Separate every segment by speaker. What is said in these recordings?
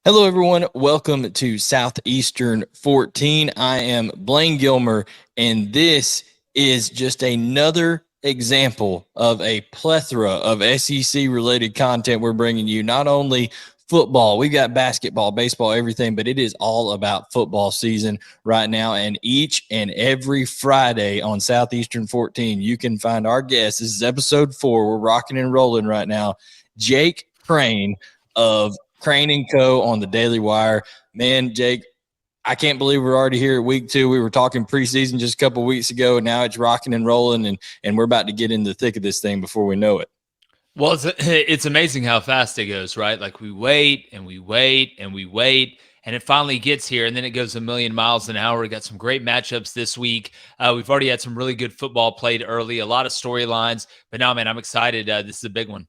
Speaker 1: Hello, everyone. Welcome to Southeastern 14. I am Blayne Gilmer, and this is just another example of a plethora of SEC-related content we're bringing you. Not only football, we've got basketball, baseball, everything, but it is all about football season right now. And each and every Friday on Southeastern 14, you can find our guest. This is episode 4. We're rocking and rolling right now. Jake Crain of Crain and Co. on the Daily Wire. Man, Jake, I can't believe we're already here at week 2. We were talking preseason just a couple of weeks ago, and now it's rocking and rolling, and we're about to get in the thick of this thing before we know it.
Speaker 2: Well, it's amazing how fast it goes, right? Like we wait and we wait and we wait, and it finally gets here, and then it goes a million miles an hour. We got some great matchups this week. We've already had some really good football played early, a lot of storylines. But now, man, I'm excited. This is a big one.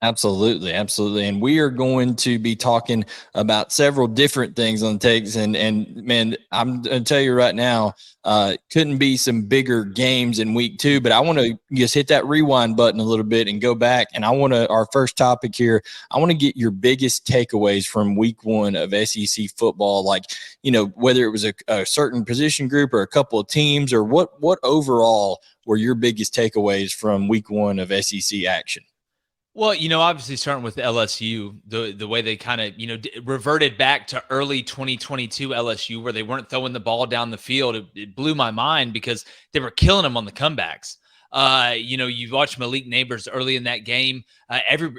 Speaker 1: Absolutely, absolutely. And we are going to be talking about several different things on takes. And man, I'm going to tell you right now, couldn't be some bigger games in week 2, but I want to just hit that rewind button a little bit and go back. And I want to, our first topic here, I want to get your biggest takeaways from week 1 of SEC football. Like, you know, whether it was a certain position group or a couple of teams, or what overall were your biggest takeaways from week 1 of SEC action?
Speaker 2: Well, you know, obviously starting with LSU, the way they kind of, reverted back to early 2022 LSU where they weren't throwing the ball down the field. It blew my mind because they were killing them on the comebacks. You watch Malik Neighbors early in that game. Every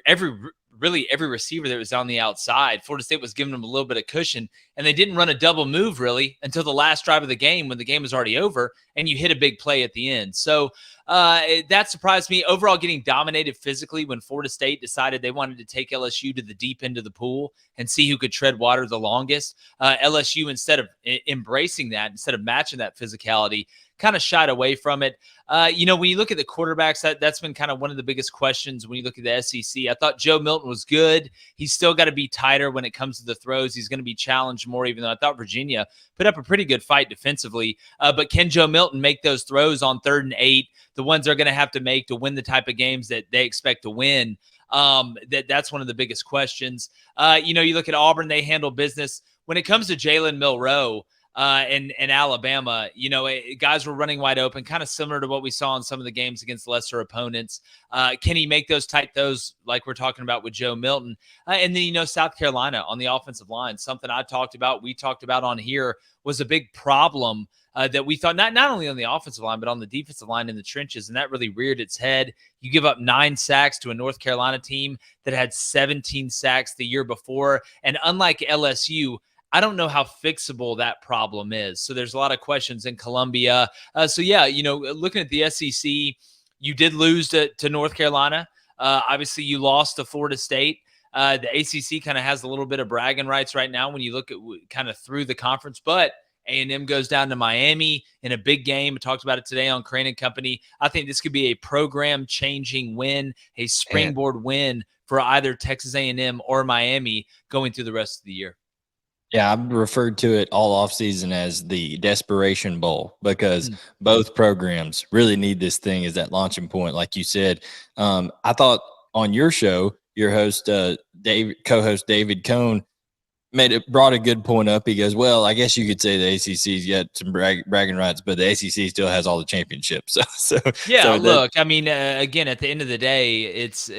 Speaker 2: receiver that was on the outside, Florida State was giving them a little bit of cushion, and they didn't run a double move really until the last drive of the game when the game was already over and you hit a big play at the end. So that surprised me. Overall, getting dominated physically when Florida State decided they wanted to take LSU to the deep end of the pool and see who could tread water the longest. LSU, instead of embracing that, instead of matching that physicality, kind of shied away from it. When you look at the quarterbacks, that's been kind of one of the biggest questions when you look at the SEC. I thought Joe Milton was good. He's still got to be tighter when it comes to the throws. He's going to be challenged more, even though I thought Virginia put up a pretty good fight defensively. But can Joe Milton make those throws on 3rd and 8, the ones they're going to have to make to win the type of games that they expect to win? That's one of the biggest questions. You look at Auburn, they handle business. When it comes to Jalen Milroe, and Alabama, guys were running wide open, kind of similar to what we saw in some of the games against lesser opponents. Can he make those tight throws like we're talking about with Joe Milton? And then, South Carolina on the offensive line, something we talked about on here, was a big problem that we thought not only on the offensive line, but on the defensive line in the trenches. And that really reared its head. You give up 9 sacks to a North Carolina team that had 17 sacks the year before. And unlike LSU, I don't know how fixable that problem is. So there's a lot of questions in Columbia. Looking at the SEC, you did lose to North Carolina. Obviously, you lost to Florida State. The ACC kind of has a little bit of bragging rights right now when you look at kind of through the conference. But A&M goes down to Miami in a big game. I talked about it today on Crain and Company. I think this could be a program-changing win, a springboard win for either Texas A&M or Miami going through the rest of the year.
Speaker 1: Yeah, I've referred to it all offseason as the Desperation Bowl because both programs really need this thing as that launching point, like you said. I thought on your show, your host, co-host David Cohn, brought a good point up. He goes, well, I guess you could say the ACC's got some bragging rights, but the ACC still has all the championships.
Speaker 2: Again, at the end of the day, it's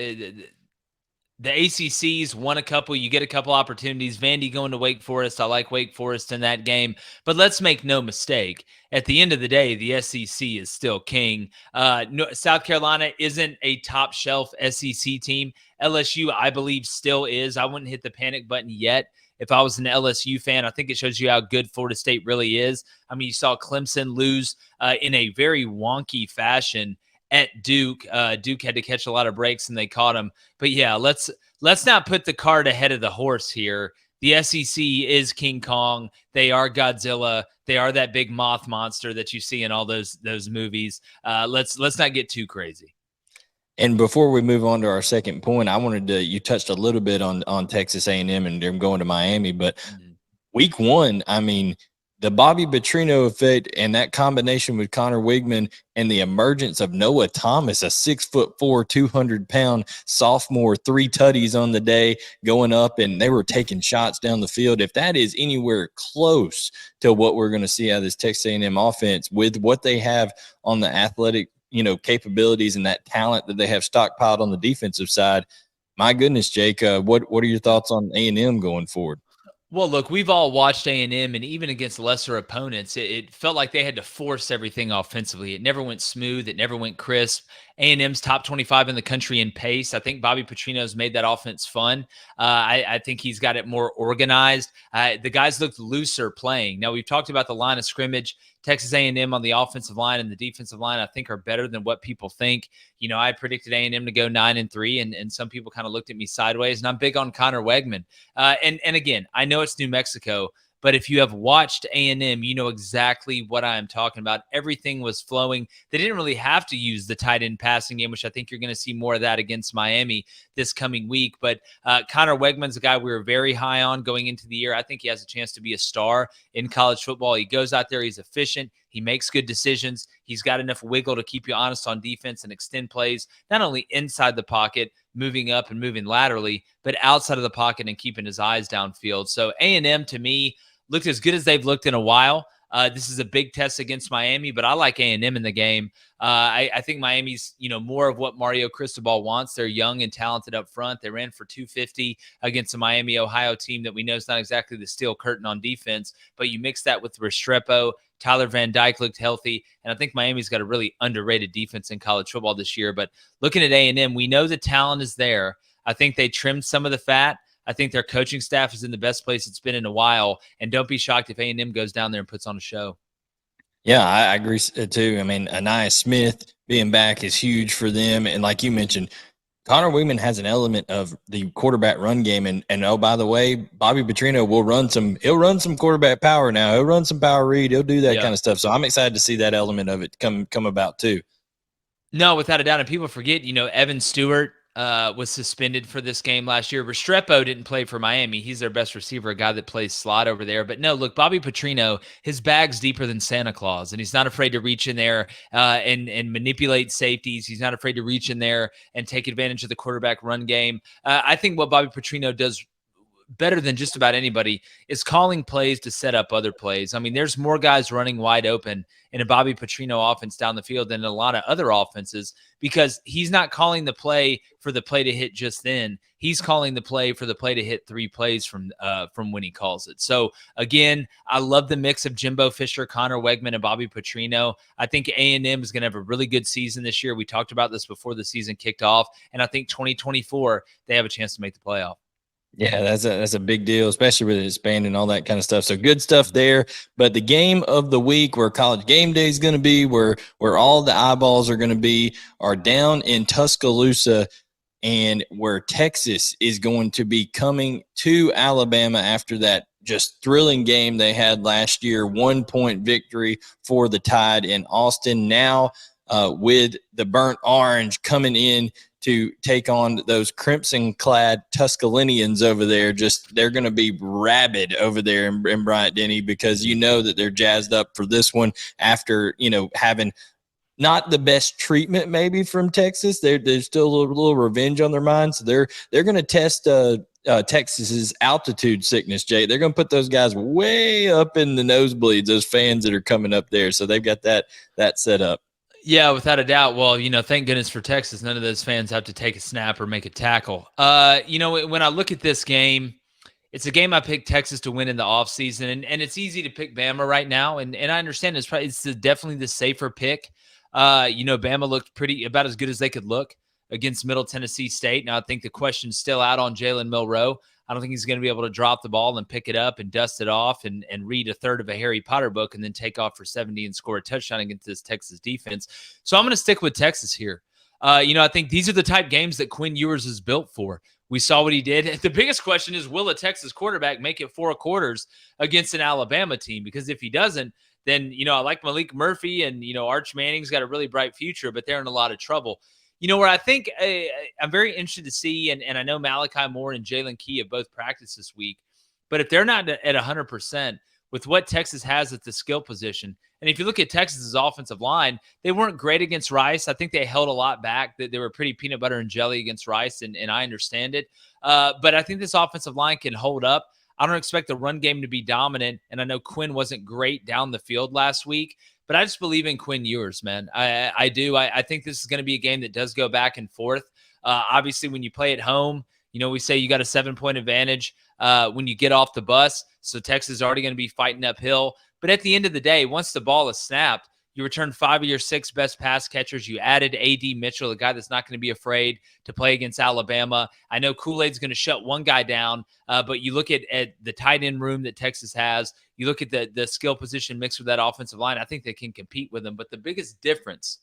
Speaker 2: the ACC's won a couple. You get a couple opportunities. Vandy going to Wake Forest. I like Wake Forest in that game. But let's make no mistake. At the end of the day, the SEC is still king. South Carolina isn't a top shelf SEC team. LSU, I believe, still is. I wouldn't hit the panic button yet. If I was an LSU fan, I think it shows you how good Florida State really is. I mean, you saw Clemson lose in a very wonky fashion at Duke. Duke had to catch a lot of breaks and they caught him. But yeah, let's not put the cart ahead of the horse here. The SEC is King Kong. They are Godzilla. They are that big moth monster that you see in all those movies. Let's not get too crazy.
Speaker 1: And before we move on to our second point, I wanted to, you touched a little bit on Texas A&M and them going to Miami, but week 1, I mean, the Bobby Petrino effect and that combination with Connor Weigman and the emergence of Noah Thomas, a 6'4", 200-pound sophomore, 3 tutties on the day going up, and they were taking shots down the field. If that is anywhere close to what we're going to see out of this Texas A&M offense with what they have on the athletic, capabilities and that talent that they have stockpiled on the defensive side, my goodness, Jake, what are your thoughts on A&M going forward?
Speaker 2: Well, look, we've all watched A&M, and even against lesser opponents, it felt like they had to force everything offensively. It never went smooth. It never went crisp. A&M's top 25 in the country in pace. I think Bobby Petrino's made that offense fun. I think he's got it more organized. The guys looked looser playing. Now, we've talked about the line of scrimmage. Texas A&M on the offensive line and the defensive line, I think, are better than what people think. I predicted A&M to go 9-3, and some people kind of looked at me sideways. And I'm big on Connor Weigman. And again, I know it's New Mexico, but if you have watched A&M, you know exactly what I am talking about. Everything was flowing. They didn't really have to use the tight end passing game, which I think you're going to see more of that against Miami this coming week. But Connor Weigman's a guy we were very high on going into the year. I think he has a chance to be a star in college football. He goes out there. He's efficient. He makes good decisions. He's got enough wiggle to keep you honest on defense and extend plays, not only inside the pocket, moving up and moving laterally, but outside of the pocket and keeping his eyes downfield. So A&M, to me, looked as good as they've looked in a while. This is a big test against Miami, but I like A&M in the game. I think Miami's, more of what Mario Cristobal wants. They're young and talented up front. They ran for 250 against a Miami, Ohio team that we know is not exactly the steel curtain on defense, but you mix that with Restrepo. Tyler Van Dyke looked healthy, and I think Miami's got a really underrated defense in college football this year. But looking at A&M, we know the talent is there. I think they trimmed some of the fat. I think their coaching staff is in the best place it's been in a while, and don't be shocked if A&M goes down there and puts on a show.
Speaker 1: Yeah, I agree too. I mean, Anaya Smith being back is huge for them, and like you mentioned, Connor Weigman has an element of the quarterback run game, and oh, by the way, Bobby Petrino will run some. He'll run some quarterback power now. He'll run some power read. He'll do that kind of stuff. So I'm excited to see that element of it come about too.
Speaker 2: No, without a doubt. And people forget, Evan Stewart was suspended for this game last year. Restrepo didn't play for Miami. He's their best receiver, a guy that plays slot over there. But no, look, Bobby Petrino, his bag's deeper than Santa Claus, and he's not afraid to reach in there and manipulate safeties. He's not afraid to reach in there and take advantage of the quarterback run game. I think what Bobby Petrino does better than just about anybody is calling plays to set up other plays. I mean, there's more guys running wide open in a Bobby Petrino offense down the field than a lot of other offenses, because he's not calling the play for the play to hit just then. He's calling the play for the play to hit 3 plays from when he calls it. So again, I love the mix of Jimbo Fisher, Connor Weigman, and Bobby Petrino. I think A&M is going to have a really good season this year. We talked about this before the season kicked off, and I think 2024 they have a chance to make the playoff.
Speaker 1: Yeah, that's a big deal, especially with it expanding and all that kind of stuff. So good stuff there. But the game of the week, where College Game Day is going to be, where all the eyeballs are going to be, are down in Tuscaloosa, and where Texas is going to be coming to Alabama after that just thrilling game they had last year. 1-point victory for the Tide in Austin. Now with the burnt orange coming in to take on those crimson-clad Tuscalonians over there. They're going to be rabid over there in Bryant-Denny, because you know that they're jazzed up for this one after, having not the best treatment maybe from Texas. There's still a little revenge on their minds. So they're going to test Texas's altitude sickness, Jay. They're going to put those guys way up in the nosebleeds, those fans that are coming up there. So they've got that set up.
Speaker 2: Yeah, without a doubt. Well, thank goodness for Texas, none of those fans have to take a snap or make a tackle. When I look at this game, it's a game I picked Texas to win in the offseason, and it's easy to pick Bama right now, and I understand it's definitely the safer pick. Bama looked about as good as they could look against Middle Tennessee State. Now, I think the question's still out on Jalen Milroe. I don't think he's going to be able to drop the ball and pick it up and dust it off and read a third of a Harry Potter book and then take off for 70 and score a touchdown against this Texas defense. So I'm going to stick with Texas here. I think these are the type games that Quinn Ewers is built for. We saw what he did. The biggest question is, will a Texas quarterback make it 4 quarters against an Alabama team? Because if he doesn't, then, I like Malik Murphy and, Arch Manning's got a really bright future, but they're in a lot of trouble. Where I think I'm very interested to see, and I know Malachi Moore and Jalen Key have both practiced this week, but if they're not at 100%, with what Texas has at the skill position. And if you look at Texas's offensive line, they weren't great against Rice. I think they held a lot back. They were pretty peanut butter and jelly against Rice, and I understand it. But I think this offensive line can hold up. I don't expect the run game to be dominant, and I know Quinn wasn't great down the field last week, but I just believe in Quinn Ewers, man. I do. I think this is going to be a game that does go back and forth. Obviously, when you play at home, we say you got a 7-point advantage when you get off the bus. So Texas is already going to be fighting uphill. But at the end of the day, once the ball is snapped, you return 5 of your 6 best pass catchers. You added A.D. Mitchell, a guy that's not going to be afraid to play against Alabama. I know Kool-Aid's going to shut one guy down, but you look at the tight end room that Texas has. You look at the skill position mixed with that offensive line. I think they can compete with them. But the biggest difference,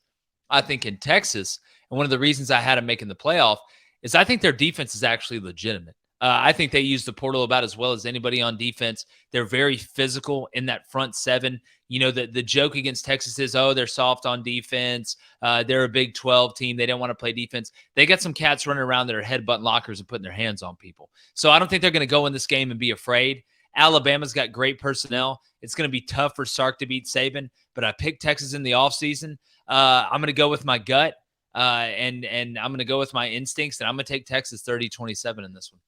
Speaker 2: I think, in Texas, and one of the reasons I had them making the playoff, is I think their defense is actually legitimate. I think they use the portal about as well as anybody on defense. They're very physical in that front seven. The joke against Texas is, they're soft on defense. They're a Big 12 team. They don't want to play defense. They got some cats running around that are headbutting lockers and putting their hands on people. So I don't think they're going to go in this game and be afraid. Alabama's got great personnel. It's going to be tough for Sark to beat Saban, but I picked Texas in the offseason. I'm going to go with my gut, and I'm going to go with my instincts, and I'm going to take Texas 30-27 in this one.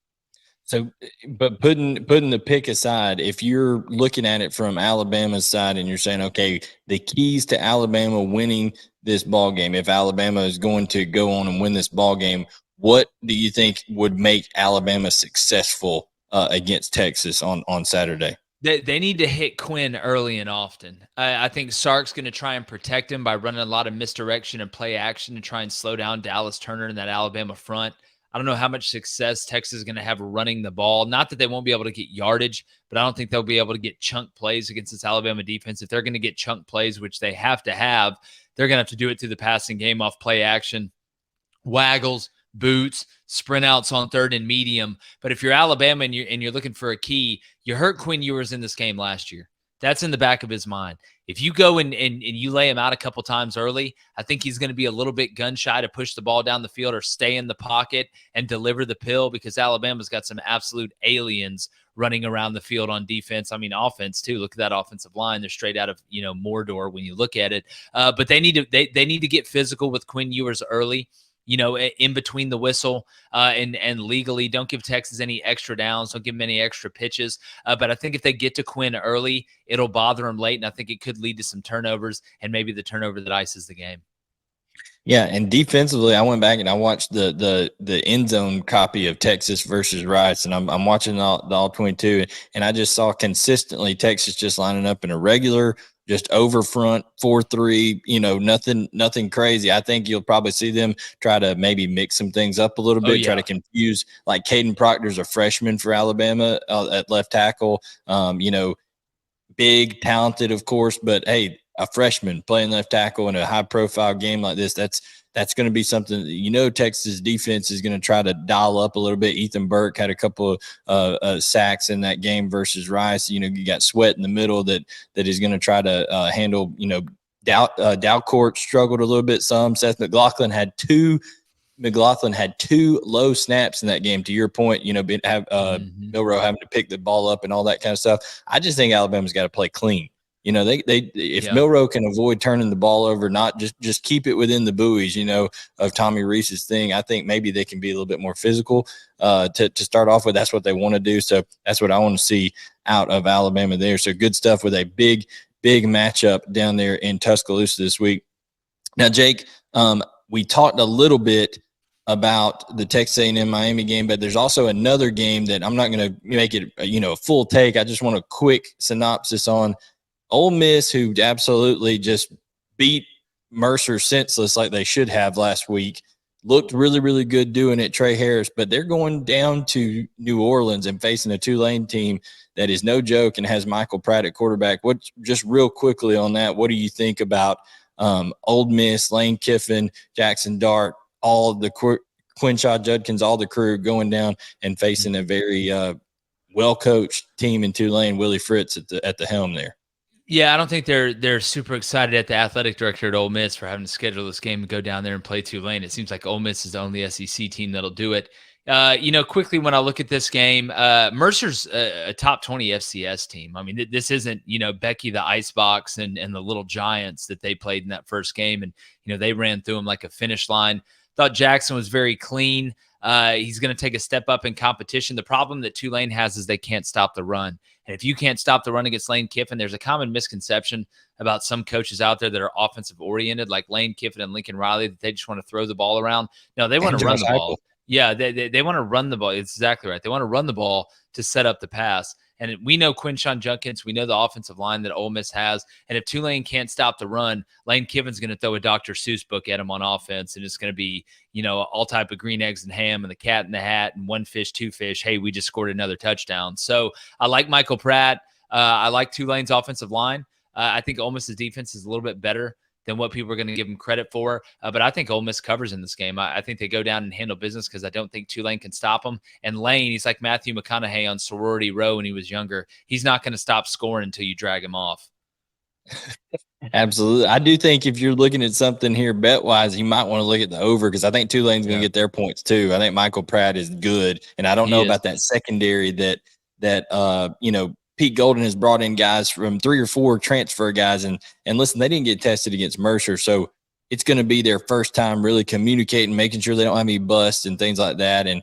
Speaker 1: So, but putting the pick aside, if you're looking at it from Alabama's side and you're saying, okay, the keys to Alabama winning this ball game, if Alabama is going to go on and win this ball game, what do you think would make Alabama successful against Texas on Saturday?
Speaker 2: They need to hit Quinn early and often. I think Sark's going to try and protect him by running a lot of misdirection and play action to try and slow down Dallas Turner in that Alabama front. I don't know how much success Texas is going to have running the ball. Not that they won't be able to get yardage, but I don't think they'll be able to get chunk plays against this Alabama defense. If they're going to get chunk plays, which they have to have, they're going to have to do it through the passing game off play action, waggles, boots, sprint outs on third and medium. But if you're Alabama and you're looking for a key, you hurt Quinn Ewers in this game last year. That's in the back of his mind. If you go and you lay him out a couple times early, I think he's going to be a little bit gun shy to push the ball down the field or stay in the pocket and deliver the pill, because Alabama's got some absolute aliens running around the field on defense. I mean, offense too. Look at that offensive line. They're straight out of, Mordor when you look at it. But they need to get physical with Quinn Ewers early. In between the whistle and legally. Don't give Texas any extra downs. Don't give them any extra pitches. But I think if they get to Quinn early, it'll bother them late, and I think it could lead to some turnovers and maybe the turnover that ices the game.
Speaker 1: Yeah, and defensively, I went back and I watched the end zone copy of Texas versus Rice, and I'm watching the all 22, and I just saw consistently Texas just lining up in a regular, just over front 4-3, nothing crazy. I think you'll probably see them try to maybe mix some things up a little bit, try to confuse. Like Caden Proctor's a freshman for Alabama at left tackle. Big, talented, of course, but hey, a freshman playing left tackle in a high-profile game like this, that's going to be something that, Texas defense is going to try to dial up a little bit. Ethan Burke had a couple of sacks in that game versus Rice. You got Sweat in the middle that is going to try to handle, Dalcourt struggled a little bit some. Seth McLaughlin had two low snaps in that game, to your point, Milroe having to pick the ball up and all that kind of stuff. I just think Alabama's got to play clean. If Milroe can avoid turning the ball over, not just keep it within the buoys, of Tommy Rees's thing, I think maybe they can be a little bit more physical to start off with. That's what they want to do. So that's what I want to see out of Alabama there. So good stuff with a big matchup down there in Tuscaloosa this week. Now, Jake, we talked a little bit about the Texas A&M Miami game, but there's also another game that I'm not going to make it, a full take. I just want a quick synopsis on. Ole Miss, who absolutely just beat Mercer senseless like they should have last week, looked really, really good doing it, Trey Harris, but they're going down to New Orleans and facing a Tulane team that is no joke and has Michael Pratt at quarterback. Just real quickly on that, what do you think about Ole Miss, Lane Kiffin, Jackson Dart, all the Quinshaw Judkins, all the crew going down and facing a very well-coached team in Tulane, Willie Fritz at the helm there?
Speaker 2: Yeah, I don't think they're super excited at the athletic director at Ole Miss for having to schedule this game and go down there and play Tulane. It seems like Ole Miss is the only SEC team that'll do it. Quickly when I look at this game, Mercer's a top 20 FCS team. I mean, this isn't, Becky the Icebox and the Little Giants that they played in that first game. And, they ran through them like a finish line. Thought Jackson was very clean. He's going to take a step up in competition. The problem that Tulane has is they can't stop the run. And if you can't stop the run against Lane Kiffin, there's a common misconception about some coaches out there that are offensive oriented, like Lane Kiffin and Lincoln Riley, that they just want to throw the ball around. No, they want to run the ball. Yeah, they want to run the ball. It's exactly right. They want to run the ball to set up the pass. And we know Quinshon Judkins. We know the offensive line that Ole Miss has. And if Tulane can't stop the run, Lane Kiffin's going to throw a Dr. Seuss book at him on offense. And it's going to be, all type of green eggs and ham and the cat in the hat and one fish, two fish. Hey, we just scored another touchdown. So I like Michael Pratt. I like Tulane's offensive line. I think Ole Miss's defense is a little bit better than what people are going to give them credit for. But I think Ole Miss covers in this game. I think they go down and handle business because I don't think Tulane can stop them. And Lane, he's like Matthew McConaughey on Sorority Row when he was younger. He's not going to stop scoring until you drag him off.
Speaker 1: Absolutely. I do think if you're looking at something here bet-wise, you might want to look at the over because I think Tulane's going to get their points too. I think Michael Pratt is good. And I don't know about that secondary that Pete Golden has brought in guys from 3 or 4 transfer guys. And listen, they didn't get tested against Mercer. So it's going to be their first time really communicating, making sure they don't have any busts and things like that. And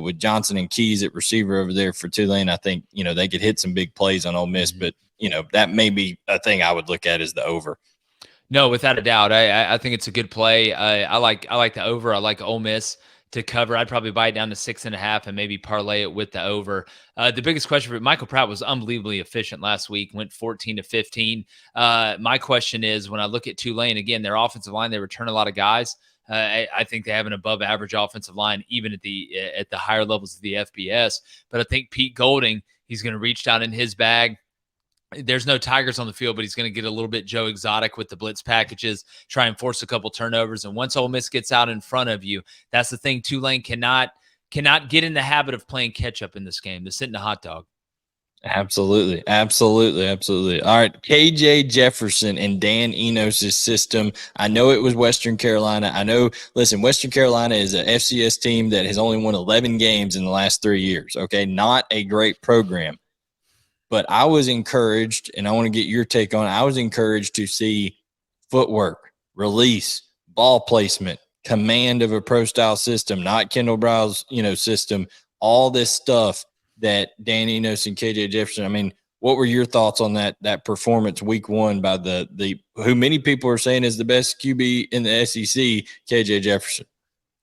Speaker 1: with Johnson and Keys at receiver over there for Tulane, I think, they could hit some big plays on Ole Miss. But, that may be a thing I would look at as the over.
Speaker 2: No, without a doubt. I think it's a good play. I like the over. I like Ole Miss to cover. I'd probably buy it down to 6.5 and maybe parlay it with the over. The biggest question for Michael Pratt was unbelievably efficient last week, went 14 to 15. My question is, when I look at Tulane, again, their offensive line, they return a lot of guys. I think they have an above average offensive line, even at the higher levels of the FBS. But I think Pete Golding, he's going to reach down in his bag. There's no Tigers on the field, but he's going to get a little bit Joe Exotic with the blitz packages, try and force a couple turnovers. And once Ole Miss gets out in front of you, that's the thing. Tulane cannot get in the habit of playing catch up in this game. They're sitting a hot dog.
Speaker 1: Absolutely. All right. KJ Jefferson and Dan Enos' system. I know it was Western Carolina. Western Carolina is an FCS team that has only won 11 games in the last 3 years. Okay. Not a great program. But I was encouraged, and I want to get your take on it. I was encouraged to see footwork, release, ball placement, command of a pro-style system, not Kendall Brow's, system, all this stuff that Dan Enos and KJ Jefferson. I mean, what were your thoughts on that performance week 1 by the who many people are saying is the best QB in the SEC, KJ Jefferson?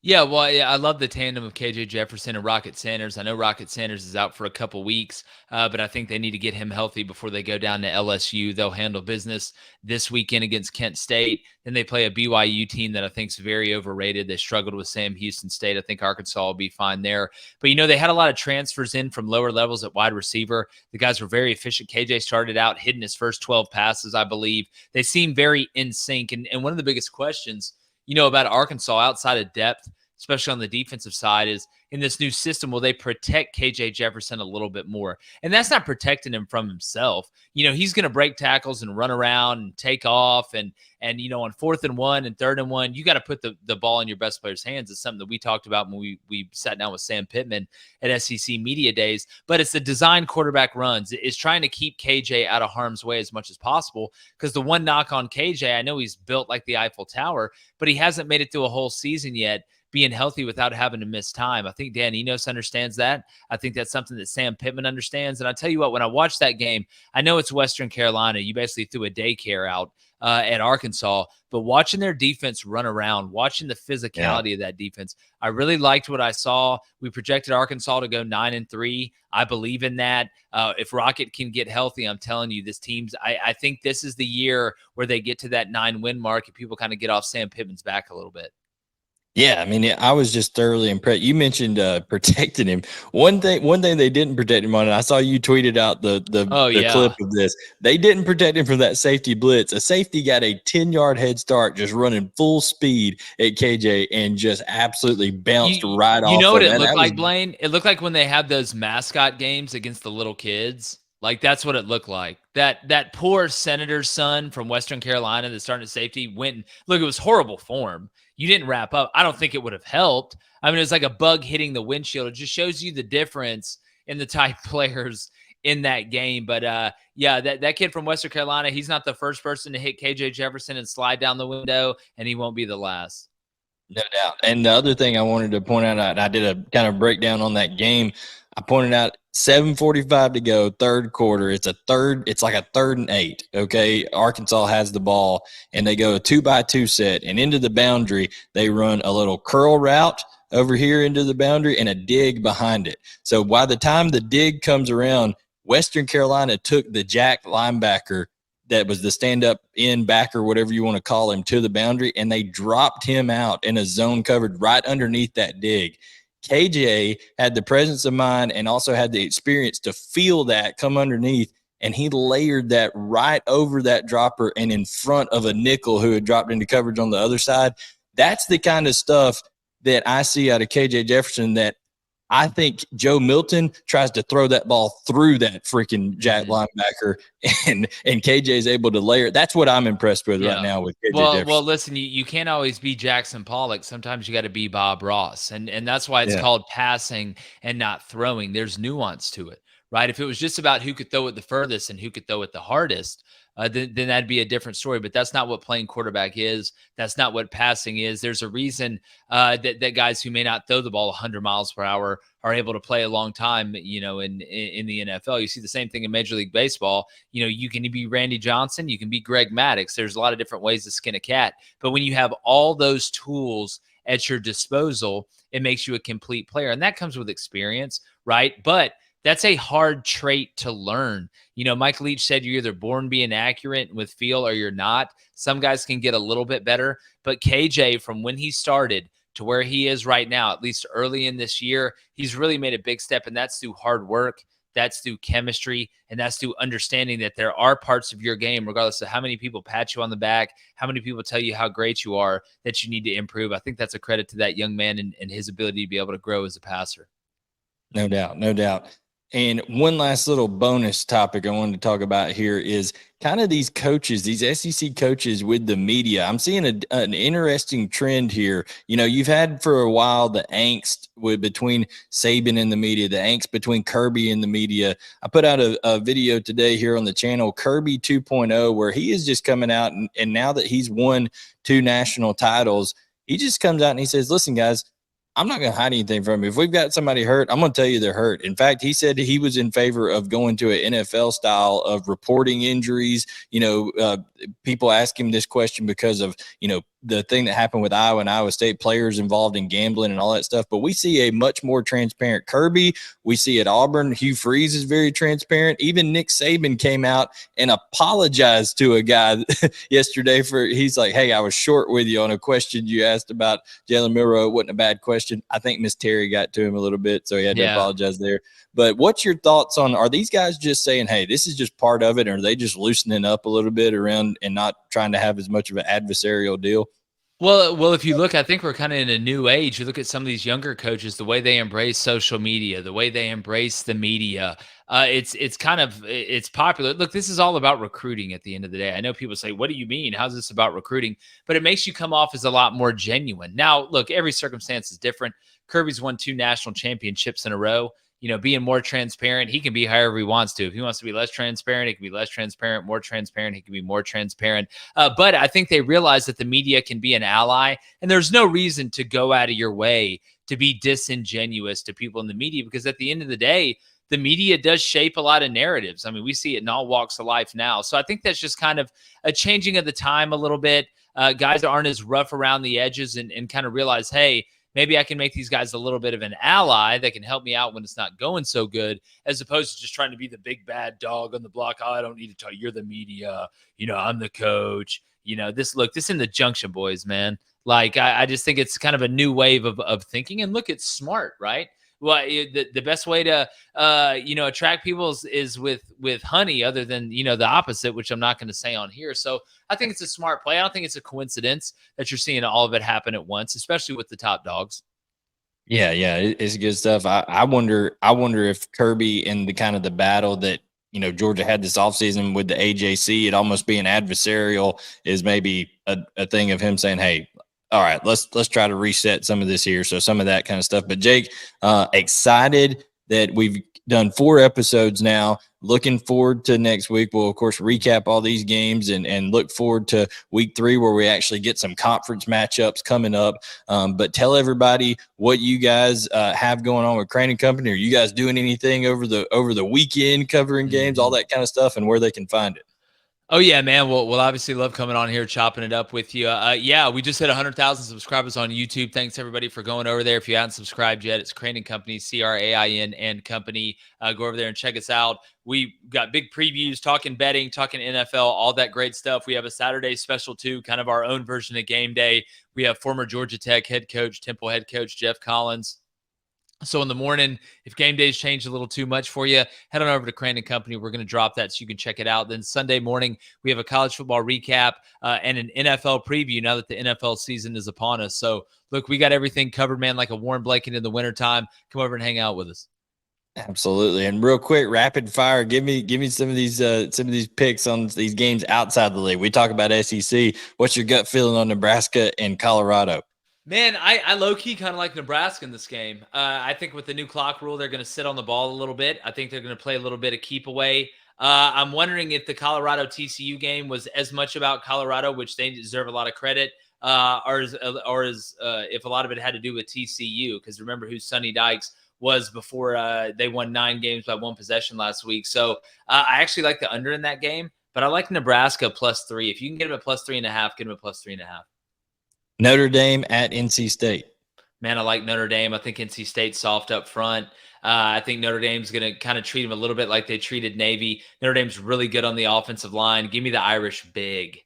Speaker 2: Yeah, well, I love the tandem of KJ Jefferson and Rocket Sanders. I know Rocket Sanders is out for a couple weeks, but I think they need to get him healthy before they go down to LSU. They'll handle business this weekend against Kent State. Then they play a BYU team that I think is very overrated. They struggled with Sam Houston State. I think Arkansas will be fine there. But, they had a lot of transfers in from lower levels at wide receiver. The guys were very efficient. KJ started out hitting his first 12 passes, I believe. They seem very in sync. And one of the biggest questions, about Arkansas outside of depth, especially on the defensive side, is in this new system, will they protect KJ Jefferson a little bit more? And that's not protecting him from himself. He's going to break tackles and run around and take off. And on 4th and 1 and 3rd and 1, you got to put the ball in your best player's hands. It's something that we talked about when we sat down with Sam Pittman at SEC Media Days. But it's the design quarterback runs. It's trying to keep KJ out of harm's way as much as possible, because the one knock on KJ, I know he's built like the Eiffel Tower, but he hasn't made it through a whole season yet being healthy without having to miss time. I think Dan Enos understands that. I think that's something that Sam Pittman understands. And I tell you what, when I watched that game, I know it's Western Carolina. You basically threw a daycare out at Arkansas, but watching their defense run around, watching the physicality of that defense, I really liked what I saw. We projected Arkansas to go 9-3. I believe in that. If Rocket can get healthy, I'm telling you, this team's, I think this is the year where they get to that 9-win mark and people kind of get off Sam Pittman's back a little bit.
Speaker 1: Yeah, I mean, I was just thoroughly impressed. You mentioned protecting him. One thing they didn't protect him on, and I saw you tweeted out the clip of this. They didn't protect him from that safety blitz. A safety got a 10-yard head start, just running full speed at KJ, and just absolutely bounced right off.
Speaker 2: You know what it looked like, Blayne? It looked like when they had those mascot games against the little kids. Like, that's what it looked like. That poor senator's son from Western Carolina that's starting at safety went and look, it was horrible form. You didn't wrap up. I don't think it would have helped. I mean, it was like a bug hitting the windshield. It just shows you the difference in the type players in that game. But yeah, that kid from Western Carolina, he's not the first person to hit KJ Jefferson and slide down the window, and he won't be the last.
Speaker 1: No doubt. And the other thing I wanted to point out, I did a kind of breakdown on that game. I pointed out 7:45 to go, third quarter. It's like a 3rd and 8. Okay. Arkansas has the ball and they go a 2-by-2 set, and into the boundary, they run a little curl route over here into the boundary and a dig behind it. So by the time the dig comes around, Western Carolina took the jack linebacker that was the stand-up in backer, whatever you want to call him, to the boundary, and they dropped him out in a zone covered right underneath that dig. KJ had the presence of mind and also had the experience to feel that come underneath, and he layered that right over that dropper and in front of a nickel who had dropped into coverage on the other side. That's the kind of stuff that I see out of KJ Jefferson that I think Joe Milton tries to throw that ball through that freaking jack linebacker, and KJ is able to layer. That's what I'm impressed with right now with KJ Jefferson.
Speaker 2: Well, listen, you can't always be Jackson Pollock. Sometimes you got to be Bob Ross, and that's why it's called passing and not throwing. There's nuance to it, right? If it was just about who could throw it the furthest and who could throw it the hardest, then that'd be a different story. But that's not what playing quarterback is. That's not what passing is. There's a reason that guys who may not throw the ball 100 miles per hour are able to play a long time, you know, in the NFL. You see the same thing in Major League Baseball. You know, you can be Randy Johnson, you can be Greg Maddux. There's a lot of different ways to skin a cat. But when you have all those tools at your disposal, it makes you a complete player. And that comes with experience, right? But that's a hard trait to learn. You know, Mike Leach said you're either born being accurate with feel or you're not. Some guys can get a little bit better, but KJ, from when he started to where he is right now, at least early in this year, he's really made a big step, and that's through hard work, that's through chemistry, and that's through understanding that there are parts of your game, regardless of how many people pat you on the back, how many people tell you how great you are, that you need to improve. I think that's a credit to that young man and his ability to be able to grow as a passer.
Speaker 1: No doubt, no doubt. And one last little bonus topic I wanted to talk about here is kind of these coaches, these SEC coaches with the media. I'm seeing an interesting trend here. You know, you've had for a while the angst between Saban and the media, the angst between Kirby and the media. I put out a video today here on the channel, Kirby 2.0, where he is just coming out, and now that he's won 2 national titles, he just comes out and he says, listen, guys, I'm not going to hide anything from you. If we've got somebody hurt, I'm going to tell you they're hurt. In fact, he said he was in favor of going to an NFL style of reporting injuries. You know, people ask him this question because of, you know, the thing that happened with Iowa and Iowa State players involved in gambling and all that stuff. But we see a much more transparent Kirby. We see at Auburn, Hugh Freeze is very transparent. Even Nick Saban came out and apologized to a guy yesterday he's like, hey, I was short with you on a question you asked about Jalen Milroe. It wasn't a bad question. I think Miss Terry got to him a little bit, so he had to apologize there. But what's your thoughts on, are these guys just saying, hey, this is just part of it, or are they just loosening up a little bit around and not trying to have as much of an adversarial deal?
Speaker 2: Well, if you look, I think we're kind of in a new age. You look at some of these younger coaches, the way they embrace social media, the way they embrace the media. It's popular. Look, this is all about recruiting at the end of the day. I know people say, what do you mean? How's this about recruiting? But it makes you come off as a lot more genuine. Now, look, every circumstance is different. Kirby's won 2 national championships in a row. You know, being more transparent, he can be however he wants to. If he wants to be less transparent, he can be less transparent. More transparent, he can be more transparent. But I think they realize that the media can be an ally, and there's no reason to go out of your way to be disingenuous to people in the media, because at the end of the day, the media does shape a lot of narratives. I mean, we see it in all walks of life now. So I think that's just kind of a changing of the time a little bit. Guys aren't as rough around the edges and kind of realize, hey, maybe I can make these guys a little bit of an ally that can help me out when it's not going so good, as opposed to just trying to be the big bad dog on the block. Oh, I don't need to tell you, you're the media. You know, I'm the coach. You know, this in the junction, boys, man. Like, I just think it's kind of a new wave of thinking. And look, it's smart, right? Well, the best way to, attract people is with honey, other than, you know, the opposite, which I'm not going to say on here. So I think it's a smart play. I don't think it's a coincidence that you're seeing all of it happen at once, especially with the top dogs.
Speaker 1: Yeah, it's good stuff. I wonder if Kirby and the kind of the battle that, Georgia had this offseason with the AJC, it almost being adversarial is maybe a thing of him saying, hey, all right, let's try to reset some of this here. So some of that kind of stuff. But Jake, excited that we've done 4 episodes now. Looking forward to next week. We'll, of course, recap all these games and look forward to week 3 where we actually get some conference matchups coming up. But tell everybody what you guys have going on with Crain and Company. Are you guys doing anything over the weekend covering games, all that kind of stuff, and where they can find it?
Speaker 2: Oh, yeah, man. We'll obviously love coming on here, chopping it up with you. Yeah, we just hit 100,000 subscribers on YouTube. Thanks, everybody, for going over there. If you haven't subscribed yet, it's Crain and Company, Crain and Company. Go over there and check us out. We got big previews, talking betting, talking NFL, all that great stuff. We have a Saturday special, too, kind of our own version of game day. We have former Georgia Tech head coach, Temple head coach, Jeff Collins. So in the morning, if game days change a little too much for you, head on over to Crain and Company. We're going to drop that so you can check it out. Then Sunday morning, we have a college football recap and an NFL preview now that the NFL season is upon us. So look, we got everything covered, man, like a warm blanket in the wintertime. Come over and hang out with us.
Speaker 1: Absolutely. And real quick, rapid fire, give me some of these picks on these games outside the league. We talk about SEC. What's your gut feeling on Nebraska and Colorado?
Speaker 2: Man, I low-key kind of like Nebraska in this game. I think with the new clock rule, they're going to sit on the ball a little bit. I think they're going to play a little bit of keep away. I'm wondering if the Colorado-TCU game was as much about Colorado, which they deserve a lot of credit, or if a lot of it had to do with TCU, because remember who Sonny Dykes was before they won 9 games by 1 possession last week. So I actually like the under in that game, but I like Nebraska +3. If you can get them at +3.5, get them at +3.5.
Speaker 1: Notre Dame at NC State.
Speaker 2: Man, I like Notre Dame. I think NC State's soft up front. I think Notre Dame's going to kind of treat them a little bit like they treated Navy. Notre Dame's really good on the offensive line. Give me the Irish big.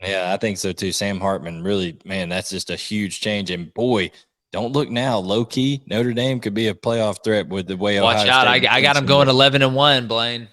Speaker 1: Yeah, I think so too. Sam Hartman, really, man, that's just a huge change. And boy, don't look now. Low key, Notre Dame could be a playoff threat with the way
Speaker 2: Watch
Speaker 1: Ohio
Speaker 2: out.
Speaker 1: State
Speaker 2: I got them going 11-1, Blayne.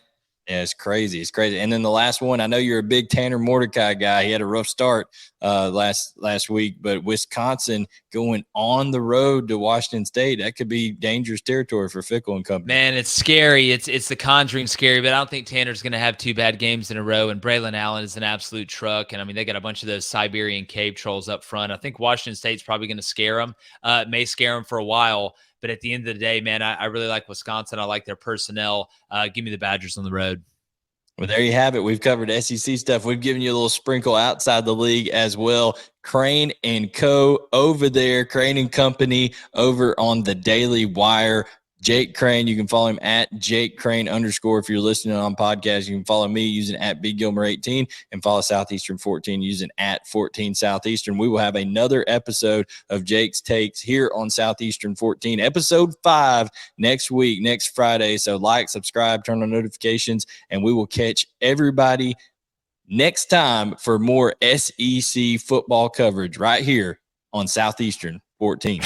Speaker 1: Yeah, it's crazy. It's crazy. And then the last one, I know you're a big Tanner Mordecai guy. He had a rough start last week, but Wisconsin going on the road to Washington State, that could be dangerous territory for Fickle and company.
Speaker 2: Man, it's scary. It's the Conjuring scary, but I don't think Tanner's going to have 2 bad games in a row. And Braylon Allen is an absolute truck. And I mean, they got a bunch of those Siberian cave trolls up front. I think Washington State's probably going to scare them. It may scare them for a while. But at the end of the day, man, I really like Wisconsin. I like their personnel. Give me the Badgers on the road.
Speaker 1: Well, there you have it. We've covered SEC stuff. We've given you a little sprinkle outside the league as well. Crain and Co. over there, Crain and Company over on the Daily Wire. Jake Crain, you can follow him at Jake Crain _ if you're listening on podcast. You can follow me using at BGilmer18 and follow Southeastern 14 using at 14 Southeastern. We will have another episode of Jake's Takes here on Southeastern 14, episode 5 next week, next Friday. So like, subscribe, turn on notifications, and we will catch everybody next time for more SEC football coverage right here on Southeastern 14.